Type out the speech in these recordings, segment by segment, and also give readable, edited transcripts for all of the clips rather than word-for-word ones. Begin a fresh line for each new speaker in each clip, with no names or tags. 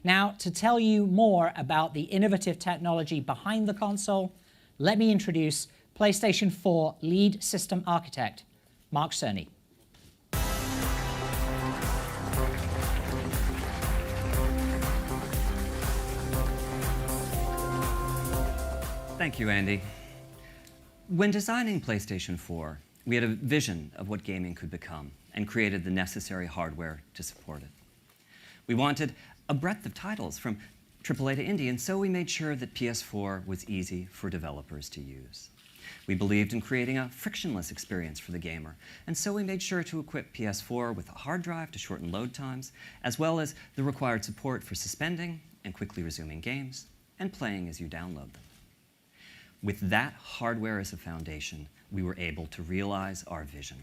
Now, to tell you more about the innovative technology behind the console, let me introduce PlayStation 4 lead system architect, Mark Cerny.
Thank you, Andy. When designing PlayStation 4, we had a vision of what gaming could become and created the necessary hardware to support it. We wanted a breadth of titles from AAA to indie, and so we made sure that PS4 was easy for developers to use. We believed in creating a frictionless experience for the gamer, and so we made sure to equip PS4 with a hard drive to shorten load times, as well as the required support for suspending and quickly resuming games and playing as you download them. With that hardware as a foundation, we were able to realize our vision.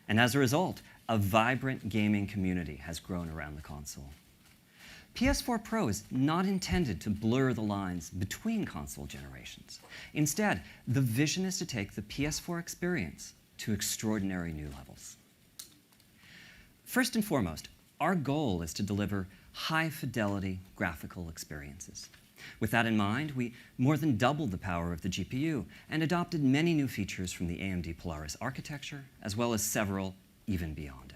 And as a result, a vibrant gaming community has grown around the console. PS4 Pro is not intended to blur the lines between console generations. Instead, the vision is to take the PS4 experience to extraordinary new levels. First and foremost, our goal is to deliver high-fidelity graphical experiences. With that in mind, we more than doubled the power of the GPU and adopted many new features from the AMD Polaris architecture, as well as several even beyond it.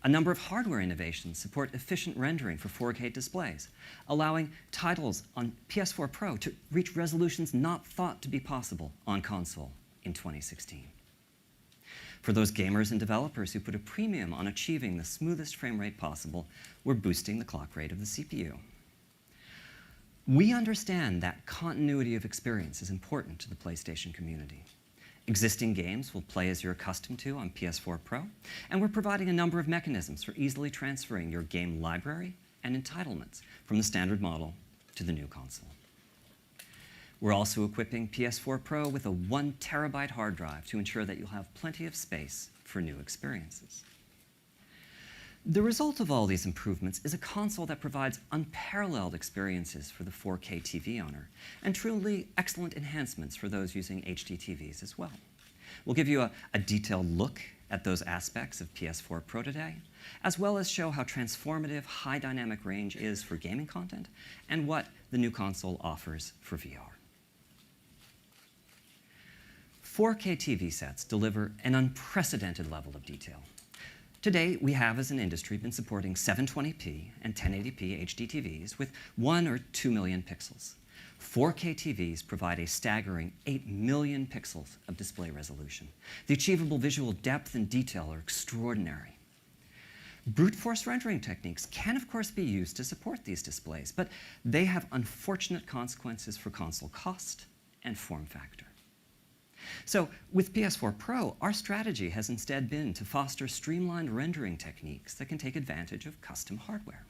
A number of hardware innovations support efficient rendering for 4K displays, allowing titles on PS4 Pro to reach resolutions not thought to be possible on console in 2016. For those gamers and developers who put a premium on achieving the smoothest frame rate possible, we're boosting the clock rate of the CPU. We understand that continuity of experience is important to the PlayStation community. Existing games will play as you're accustomed to on PS4 Pro, and we're providing a number of mechanisms for easily transferring your game library and entitlements from the standard model to the new console. We're also equipping PS4 Pro with a 1 terabyte hard drive to ensure that you'll have plenty of space for new experiences. The result of all these improvements is a console that provides unparalleled experiences for the 4K TV owner and truly excellent enhancements for those using HD TVs as well. We'll give you a detailed look at those aspects of PS4 Pro today, as well as show how transformative high dynamic range is for gaming content and what the new console offers for VR. 4K TV sets deliver an unprecedented level of detail. Today, we have, as an industry, been supporting 720p and 1080p HD TVs with 1 or 2 million pixels. 4K TVs provide a staggering 8 million pixels of display resolution. The achievable visual depth and detail are extraordinary. Brute force rendering techniques can, of course, be used to support these displays, but they have unfortunate consequences for console cost and form factor. So with PS4 Pro, our strategy has instead been to foster streamlined rendering techniques that can take advantage of custom hardware.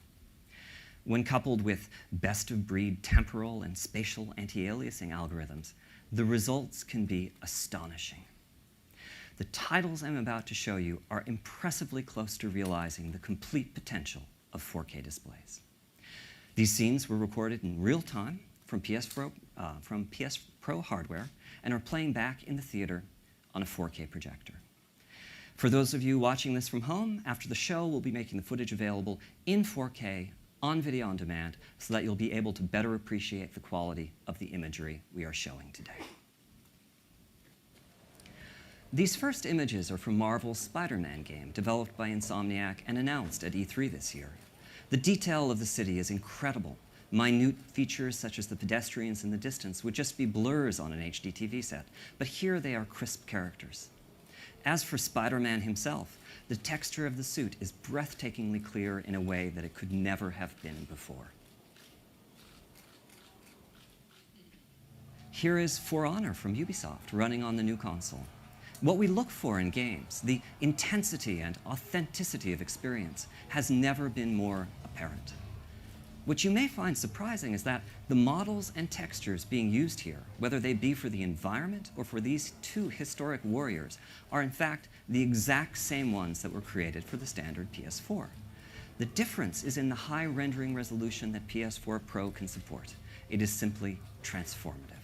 When coupled with best-of-breed temporal and spatial anti-aliasing algorithms, the results can be astonishing. The titles I'm about to show you are impressively close to realizing the complete potential of 4K displays. These scenes were recorded in real time from PS Pro hardware and are playing back in the theater on a 4K projector. For those of you watching this from home, after the show, we'll be making the footage available in 4K on video on demand so that you'll be able to better appreciate the quality of the imagery we are showing today. These first images are from Marvel's Spider-Man game, developed by Insomniac and announced at E3 this year. The detail of the city is incredible. Minute features such as the pedestrians in the distance would just be blurs on an HD TV set, but here they are crisp characters. As for Spider-Man himself, the texture of the suit is breathtakingly clear in a way that it could never have been before. Here is For Honor from Ubisoft running on the new console. What we look for in games, the intensity and authenticity of experience, has never been more apparent. What you may find surprising is that the models and textures being used here, whether they be for the environment or for these two historic warriors, are in fact the exact same ones that were created for the standard PS4. The difference is in the high rendering resolution that PS4 Pro can support. It is simply transformative.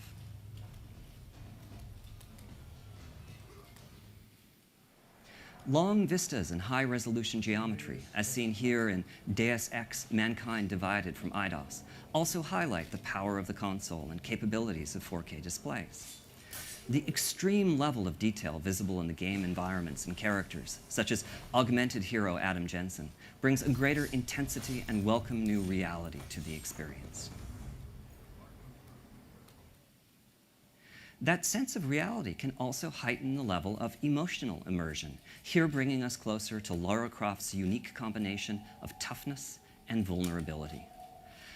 Long vistas and high-resolution geometry, as seen here in Deus Ex: Mankind Divided from Eidos, also highlight the power of the console and capabilities of 4K displays. The extreme level of detail visible in the game environments and characters, such as augmented hero Adam Jensen, brings a greater intensity and welcome new reality to the experience. That sense of reality can also heighten the level of emotional immersion, here bringing us closer to Lara Croft's unique combination of toughness and vulnerability.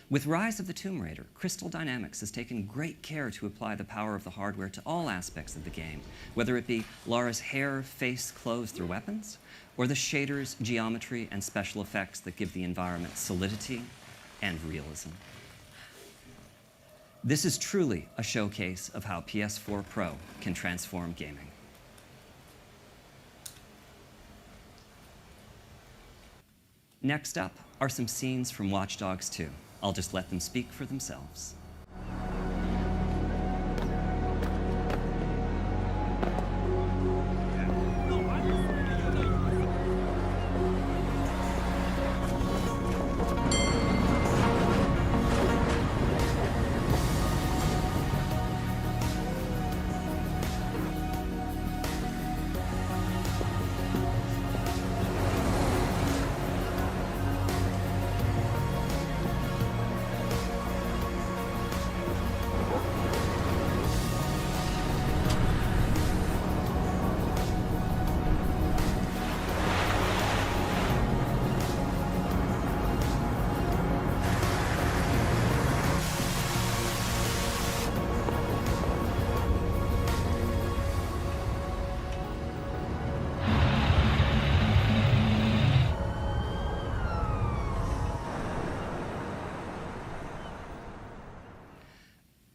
With Rise of the Tomb Raider, Crystal Dynamics has taken great care to apply the power of the hardware to all aspects of the game, whether it be Lara's hair, face, clothes through weapons, or the shaders, geometry, and special effects that give the environment solidity and realism. This is truly a showcase of how PS4 Pro can transform gaming. Next up are some scenes from Watch Dogs 2. I'll just let them speak for themselves.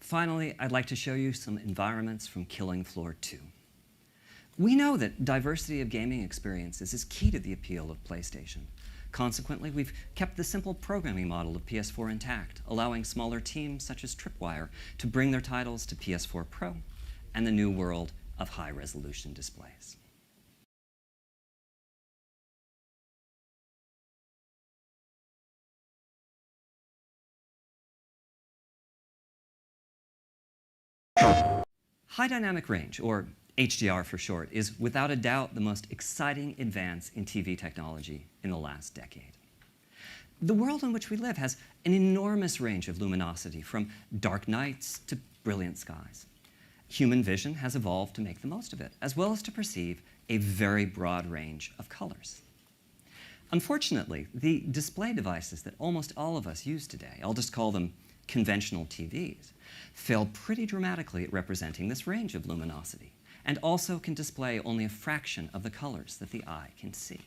Finally, I'd like to show you some environments from Killing Floor 2. We know that diversity of gaming experiences is key to the appeal of PlayStation. Consequently, we've kept the simple programming model of PS4 intact, allowing smaller teams such as Tripwire to bring their titles to PS4 Pro and the new world of high-resolution displays. High dynamic range, or HDR for short, is without a doubt the most exciting advance in TV technology in the last decade. The world in which we live has an enormous range of luminosity, from dark nights to brilliant skies. Human vision has evolved to make the most of it, as well as to perceive a very broad range of colors. Unfortunately, the display devices that almost all of us use today, I'll just call them conventional TVs, fail pretty dramatically at representing this range of luminosity, and also can display only a fraction of the colors that the eye can see.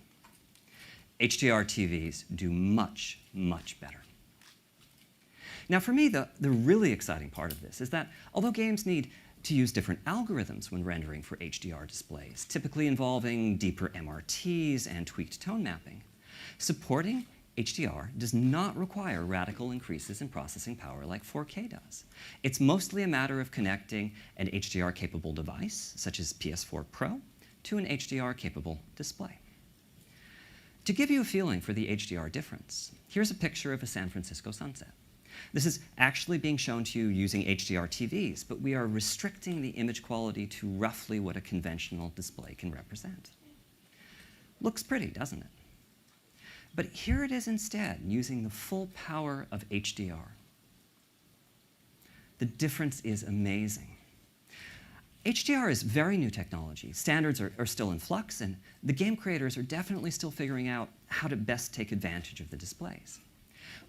HDR TVs do much, much better. Now for me, the really exciting part of this is that although games need to use different algorithms when rendering for HDR displays, typically involving deeper MRTs and tweaked tone mapping, supporting HDR does not require radical increases in processing power like 4K does. It's mostly a matter of connecting an HDR-capable device, such as PS4 Pro, to an HDR-capable display. To give you a feeling for the HDR difference, here's a picture of a San Francisco sunset. This is actually being shown to you using HDR TVs, but we are restricting the image quality to roughly what a conventional display can represent. Looks pretty, doesn't it? But here it is instead, using the full power of HDR. The difference is amazing. HDR is very new technology. Standards are still in flux, and the game creators are definitely still figuring out how to best take advantage of the displays.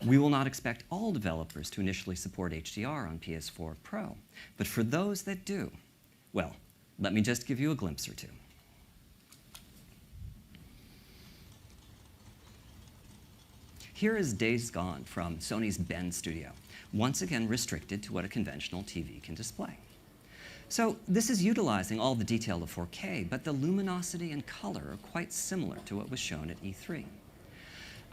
We will not expect all developers to initially support HDR on PS4 Pro, but for those that do, well, let me just give you a glimpse or two. Here is Days Gone from Sony's Bend studio, once again restricted to what a conventional TV can display. So this is utilizing all the detail of 4K, but the luminosity and color are quite similar to what was shown at E3.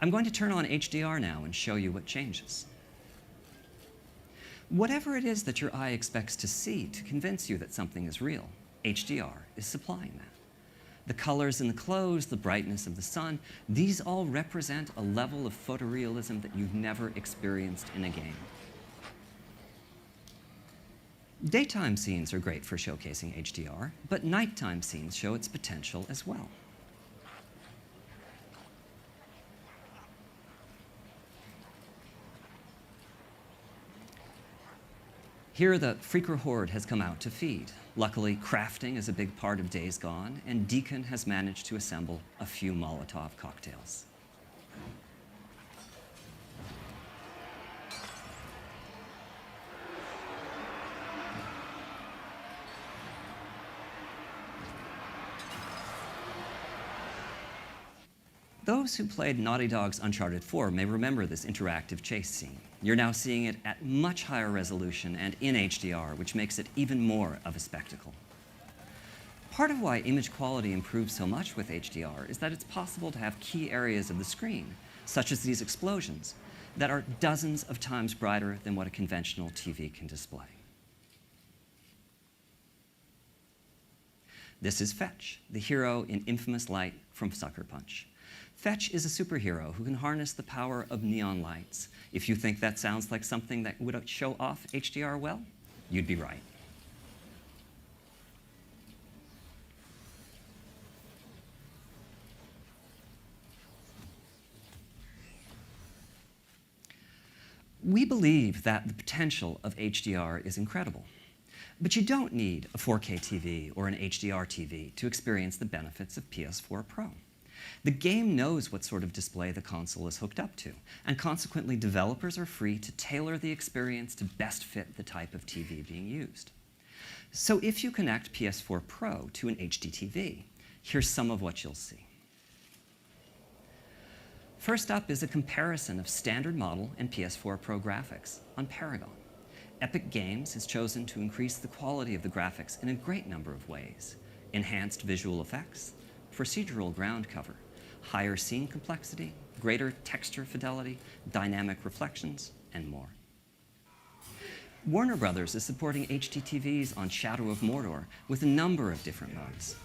I'm going to turn on HDR now and show you what changes. Whatever it is that your eye expects to see to convince you that something is real, HDR is supplying that. The colors in the clothes, the brightness of the sun, these all represent a level of photorealism that you've never experienced in a game. Daytime scenes are great for showcasing HDR, but nighttime scenes show its potential as well. Here, the Freaker Horde has come out to feed. Luckily, crafting is a big part of Days Gone, and Deacon has managed to assemble a few Molotov cocktails. Those who played Naughty Dog's Uncharted 4 may remember this interactive chase scene. You're now seeing it at much higher resolution and in HDR, which makes it even more of a spectacle. Part of why image quality improves so much with HDR is that it's possible to have key areas of the screen, such as these explosions, that are dozens of times brighter than what a conventional TV can display. This is Fetch, the hero in infamous light from Sucker Punch. Fetch is a superhero who can harness the power of neon lights. If you think that sounds like something that would show off HDR well, you'd be right. We believe that the potential of HDR is incredible. But you don't need a 4K TV or an HDR TV to experience the benefits of PS4 Pro. The game knows what sort of display the console is hooked up to, and consequently developers are free to tailor the experience to best fit the type of TV being used. So if you connect PS4 Pro to an HD TV, here's some of what you'll see. First up is a comparison of standard model and PS4 Pro graphics on Paragon. Epic Games has chosen to increase the quality of the graphics in a great number of ways: enhanced visual effects, procedural ground cover, higher scene complexity, greater texture fidelity, dynamic reflections, and more. Warner Brothers is supporting HD TVs on Shadow of Mordor with a number of different modes.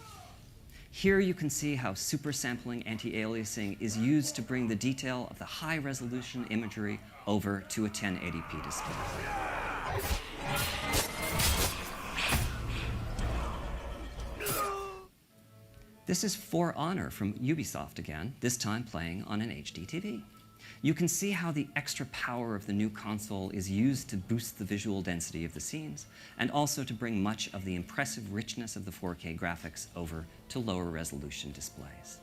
Here you can see how super sampling anti-aliasing is used to bring the detail of the high-resolution imagery over to a 1080p display. This is For Honor from Ubisoft again, this time playing on an HD TV. You can see how the extra power of the new console is used to boost the visual density of the scenes, and also to bring much of the impressive richness of the 4K graphics over to lower resolution displays.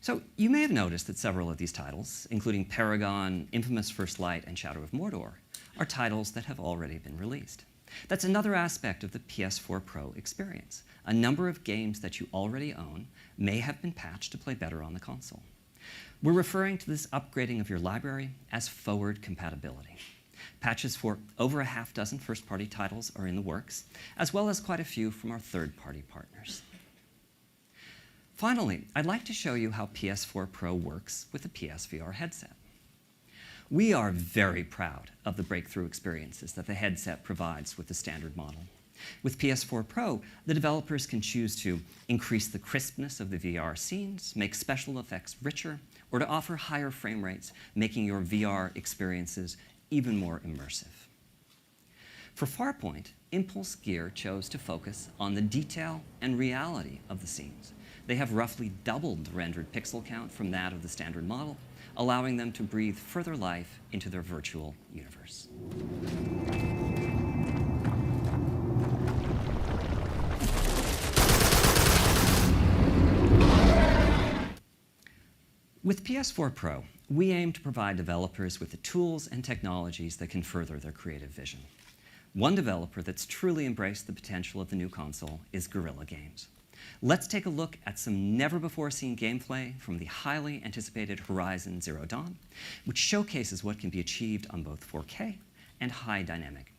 So you may have noticed that several of these titles, including Paragon, Infamous First Light, and Shadow of Mordor, are titles that have already been released. That's another aspect of the PS4 Pro experience. A number of games that you already own may have been patched to play better on the console. We're referring to this upgrading of your library as forward compatibility. Patches for over a half dozen first-party titles are in the works, as well as quite a few from our third-party partners. Finally, I'd like to show you how PS4 Pro works with the PSVR headset. We are very proud of the breakthrough experiences that the headset provides with the standard model. With PS4 Pro, the developers can choose to increase the crispness of the VR scenes, make special effects richer, or to offer higher frame rates, making your VR experiences even more immersive. For Farpoint, Impulse Gear chose to focus on the detail and reality of the scenes. They have roughly doubled the rendered pixel count from that of the standard model, allowing them to breathe further life into their virtual universe. With PS4 Pro, we aim to provide developers with the tools and technologies that can further their creative vision. One developer that's truly embraced the potential of the new console is Guerrilla Games. Let's take a look at some never-before-seen gameplay from the highly anticipated Horizon Zero Dawn, which showcases what can be achieved on both 4K and high dynamic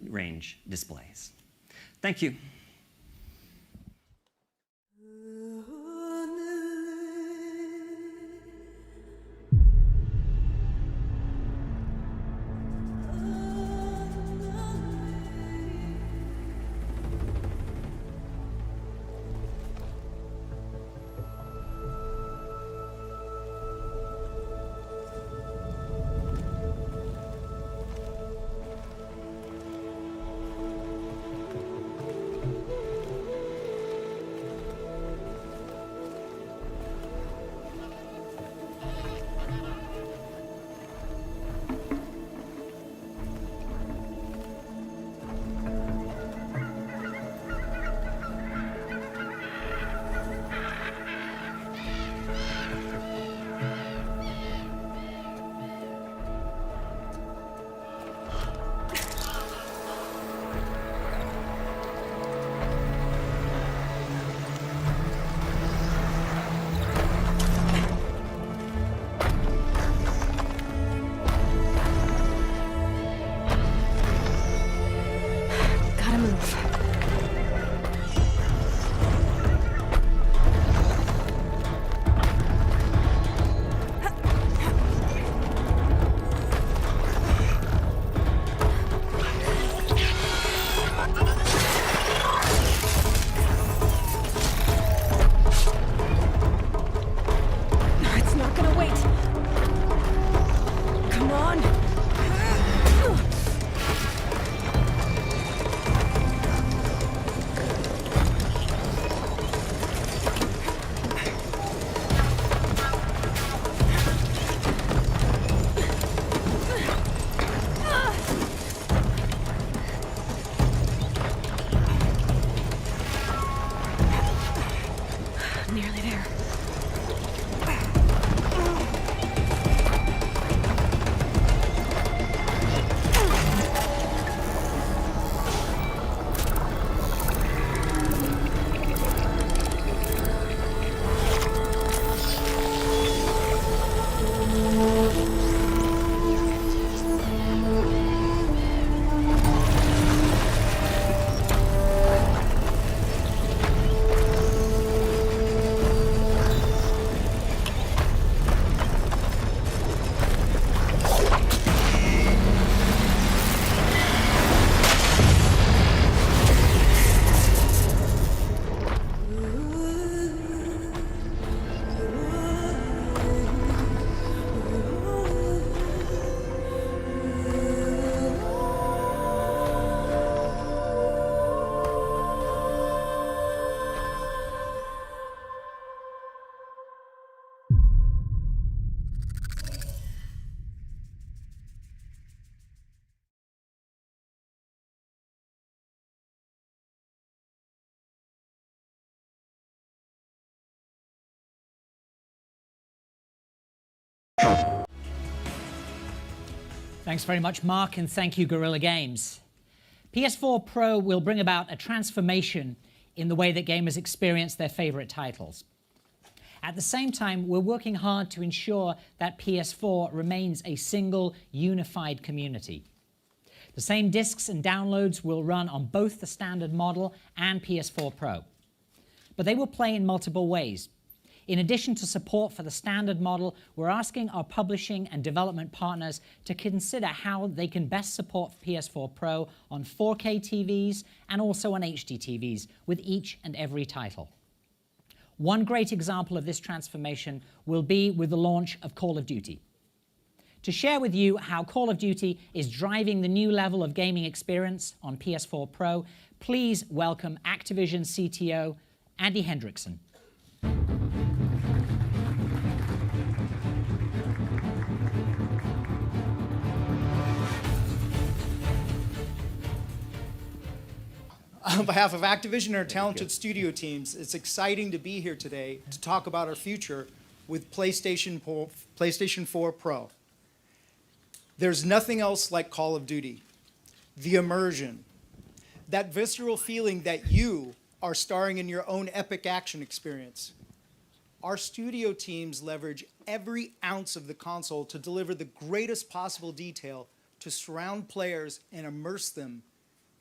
range displays. Thank you.
Thanks very much, Mark, and thank you, Guerrilla Games. PS4 Pro will bring about a transformation in the way that gamers experience their favorite titles. At the same time, we're working hard to ensure that PS4 remains a single, unified community. The same discs and downloads will run on both the standard model and PS4 Pro. But they will play in multiple ways. In addition to support for the standard model, we're asking our publishing and development partners to consider how they can best support PS4 Pro on 4K TVs and also on HD TVs with each and every title. One great example of this transformation will be with the launch of Call of Duty. To share with you how Call of Duty is driving the new level of gaming experience on PS4 Pro, please welcome Activision CTO Andy Hendrickson.
On behalf of Activision and our talented studio teams, it's exciting to be here today to talk about our future with PlayStation 4 Pro. There's nothing else like Call of Duty. The immersion, that visceral feeling that you are starring in your own epic action experience. Our studio teams leverage every ounce of the console to deliver the greatest possible detail to surround players and immerse them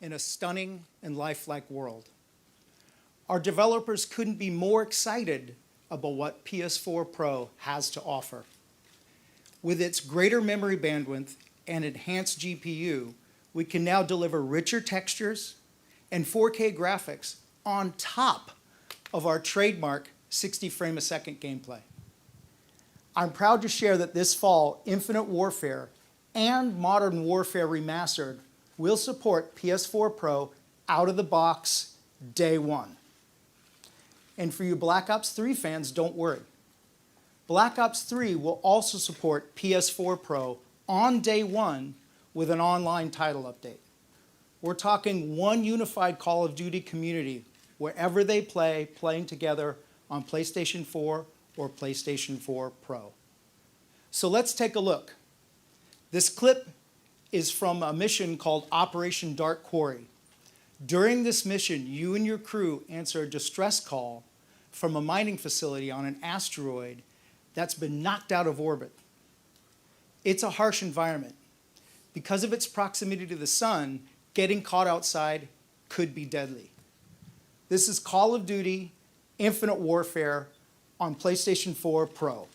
in a stunning and lifelike world. Our developers couldn't be more excited about what PS4 Pro has to offer. With its greater memory bandwidth and enhanced GPU, we can now deliver richer textures and 4K graphics on top of our trademark 60 frame a second gameplay. I'm proud to share that this fall, Infinite Warfare and Modern Warfare Remastered will support PS4 Pro out of the box day one. And for you Black Ops 3 fans, don't worry. Black Ops 3 will also support PS4 Pro on day one with an online title update. We're talking one unified Call of Duty community wherever they play, playing together on PlayStation 4 or PlayStation 4 Pro. So let's take a look. This clip is from a mission called Operation Dark Quarry. During this mission, you and your crew answer a distress call from a mining facility on an asteroid that's been knocked out of orbit. It's a harsh environment. Because of its proximity to the sun, getting caught outside could be deadly. This is Call of Duty Infinite Warfare on PlayStation 4 Pro.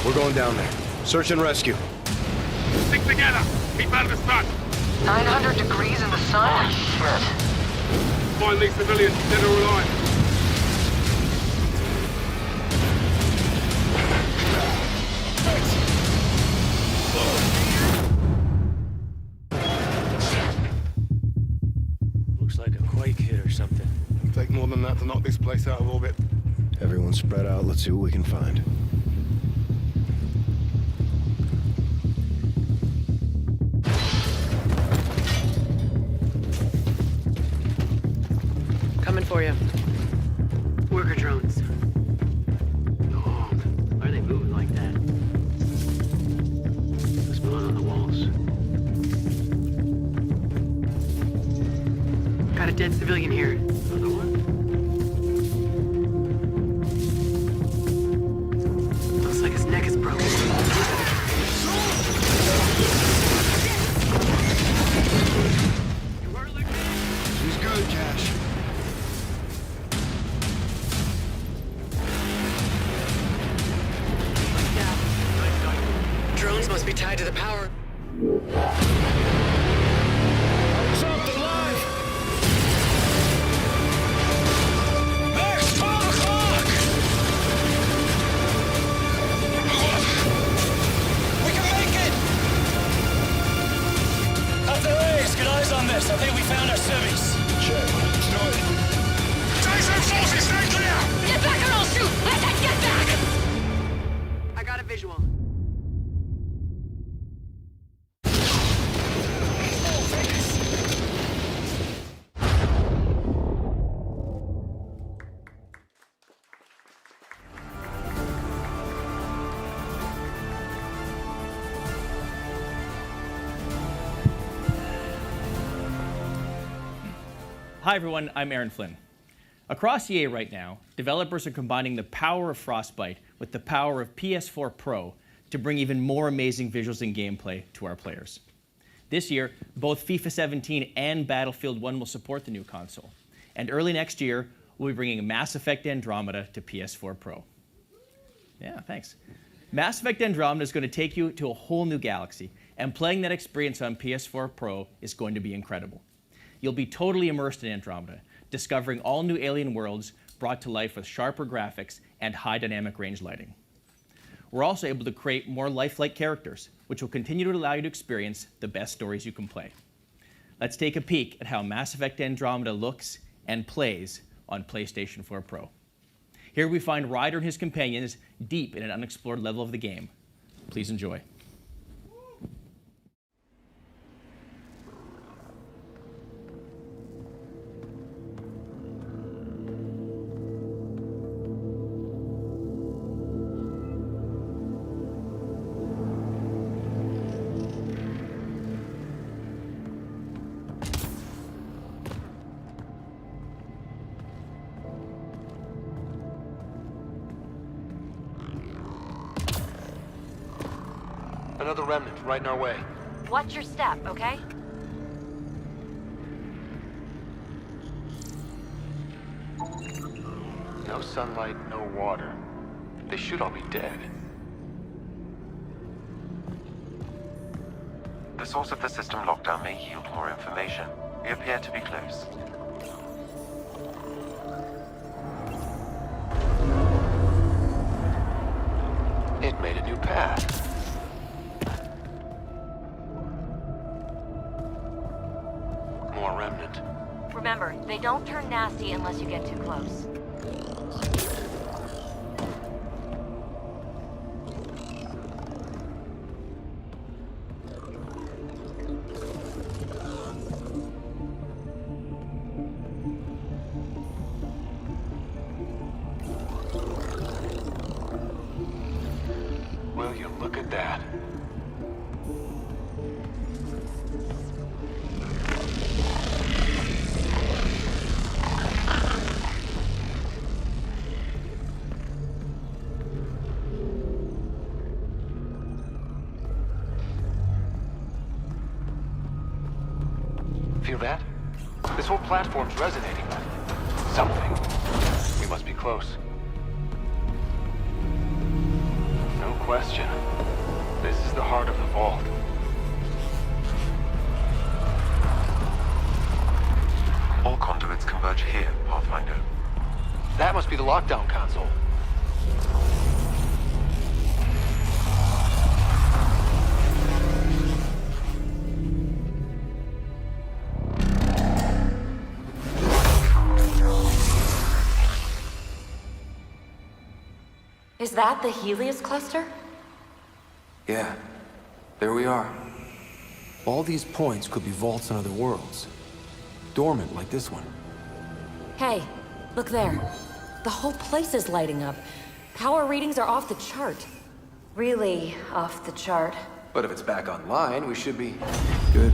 We're going down there. Search and rescue.
Stick together. Keep out of the sun.
900 degrees in the sun? Shit.
Find these civilians, dead or alive.
Looks like a quake hit or something.
It'll take more than that to knock this place out of orbit. Everyone spread out. Let's see what we can find.
Coming for you.
Worker drones. Oh, why are they moving like that? What's going on the walls? Got a dead civilian here. Another one? Looks like his neck is broken.
She's good, Cash.
Drones must be tied to the power.
Something alive! Max, 12 o'clock! We can make it! Authorities, get eyes on this. I think we found our civvies. Check. Started. Jason, forces, stay clear!
Get back or I'll shoot! I said get back!
I got a visual.
Hi everyone, I'm Aaron Flynn. Across EA right now, developers are combining the power of Frostbite with the power of PS4 Pro to bring even more amazing visuals and gameplay to our players. This year, both FIFA 17 and Battlefield 1 will support the new console. And early next year, we'll be bringing Mass Effect Andromeda to PS4 Pro. Yeah, thanks. Mass Effect Andromeda is going to take you to a whole new galaxy, and playing that experience on PS4 Pro is going to be incredible. You'll be totally immersed in Andromeda, discovering all new alien worlds brought to life with sharper graphics and high dynamic range lighting. We're also able to create more lifelike characters, which will continue to allow you to experience the best stories you can play. Let's take a peek at how Mass Effect Andromeda looks and plays on PlayStation 4 Pro. Here we find Ryder and his companions deep in an unexplored level of the game. Please enjoy.
Another remnant right in our way.
Watch your step, okay?
No sunlight, no water. They should all be dead.
The source of the system lockdown may yield more information. We appear to be close.
It made a new path. More remnant.
Remember, they don't turn nasty unless you get too close.
Will you look at that? Feel that? This whole platform's resonating with something. We must be close. No question. This is the heart of the vault.
All conduits converge here, Pathfinder.
That must be the lockdown console.
Is that the Helios cluster?
Yeah, there we are. All these points could be vaults on other worlds. Dormant like this one.
Hey, look there. The whole place is lighting up. Power readings are off the chart. Really off the chart.
But if it's back online, we should be good.